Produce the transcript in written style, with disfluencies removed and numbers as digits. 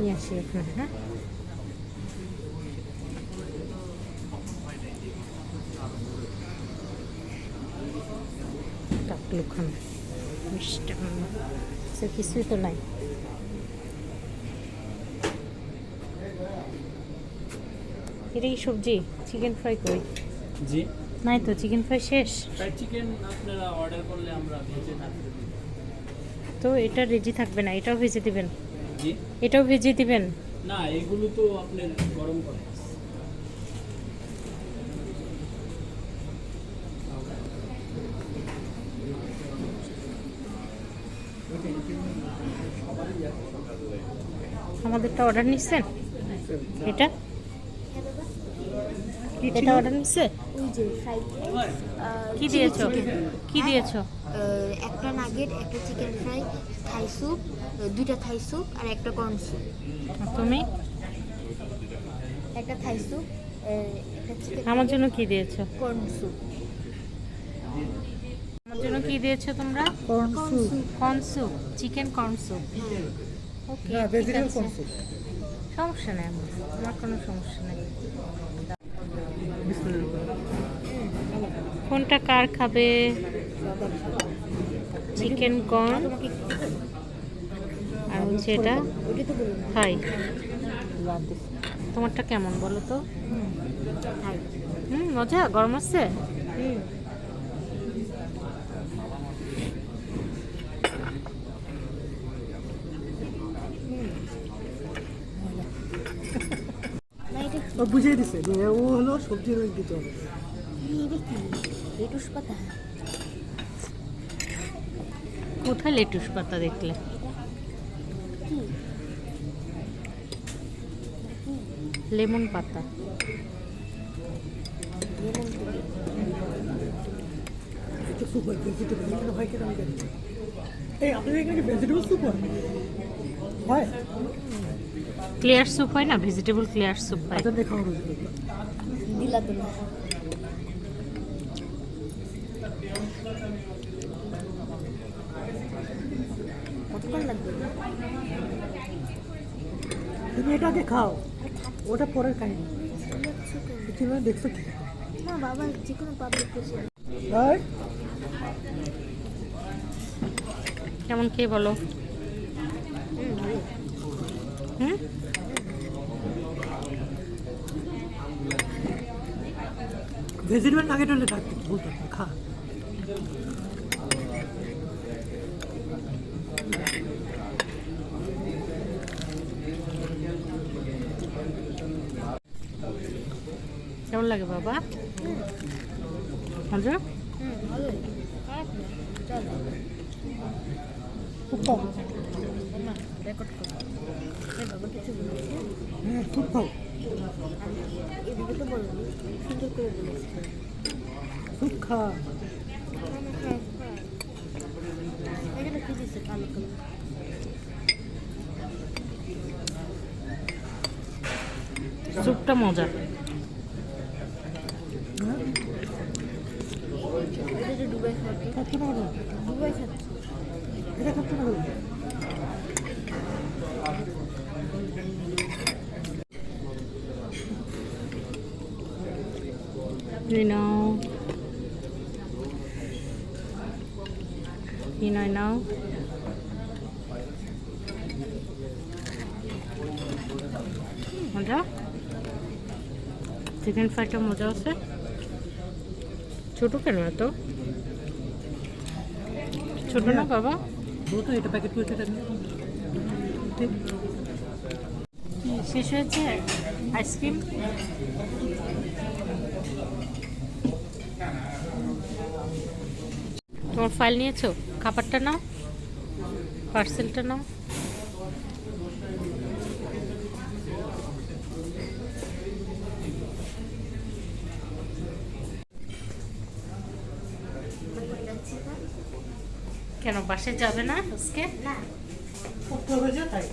নিয়ে আসি এখন। হ্যাঁ, টাকলু খানা মিষ্টান্ন সে কিছুই তো নাই। এটা কি সবজি? চিকেন ফ্রাই কই? জি, নাই তো, চিকেন ফ্রাই শেষ। ফ্রাইড চিকেন আপনারা অর্ডার করলে আমরা ভেজে থাকতে দিই। তো এটা রেডি থাকবে না, এটাও ভেজে দিবেন? জি, এটাও ভেজে দিবেন? না এগুলো তো আপনার গরম করা। আমাদেরটা অর্ডার নিচ্ছেন? এটা এটা অর্ডার নিচ্ছে? ওই যে ফ্রাইড রাইস, কি দিয়েছো? কি দিয়েছো? একটা নাগেট, একটা চিকেন ফ্রাই, থাই স্যুপ, দুইটা থাই স্যুপ আর একটা কর্ন স্যুপ। আর তুমি? একটা থাই স্যুপ, একটা চিকেন আমার জন্য কি দিয়েছো? Corn soup. আমার জন্য কি দিয়েছো তোমরা? Corn soup. Corn soup, chicken corn soup. Okay, vegetable corn soup. সমস্যা নেই, আমার কোনো সমস্যা নেই। কোনটা কার খাবে? চিকেন কর্ন আর হচ্ছে এটা থাই। তোমারটা কেমন বলো তো? মজা, গরম আছে? ও বুঝিয়ে দিছে যে ও হলো সবজির ওই দিতে হবে। লেটুস পাতা। কোথায় লেটুস পাতা দেখলে? লেমন পাতা। এটা স্যুপ হয়, ভেজিটেবল এখানে হয় কিনা আমি জানি না। এই আপনাদের এখানে ভেজিটেবল স্যুপ হয়? হয়? ক্লিয়ার স্যুপ হয় না? ভেজিটেবল ক্লিয়ার স্যুপ হয়। আচ্ছা দেখা হলো। দিলা তো না। কতক্ষণ লাগবে? তুমি এটা আগে খাও, ওটা পরের কাহিনী। তুমি দেখছো কি? না বাবা, যে কোনো পাবলিক প্লেসে। ভাই কেমন কে বলো? হুম, ভেজিটেবল নাগেট হলে ডাকতে বলতাম না, খা। কেমন লাগে বাবা? মজা? ভালোই, খারাপ না, চলো। খুব কম। না, রেকর্ড করো। এই বাবা কিছু বলেছে? হ্যাঁ খুব খাও। এদিকে তো বললাম, সুন্দর করে বলেছে। খুব খা। এখানে কি দিচ্ছে? কালো কালো। স্যুপটা মজা। এটা যে ডুবাই খাচ্ছি। খাচ্ছ না ওটা? ডুবাই খাচ্ছি। এটা খাচ্ছ না কেন? You know. You know. মজা? চিকেন ফ্রাইটা মজা আছে? ছোট কেন এত? ছোট না বাবা? বলো তো এটা প্যাকেট করে সেটা নিয়ে। ঠিক। কি শেষ হয়েছে আইসক্রিম? তোমার ফাইল নিয়েছো? খাবারটা নাও, পার্সেলটা নাও। কেন বাসে যাবে না আজকে? না, কত হয়ে যায় তাই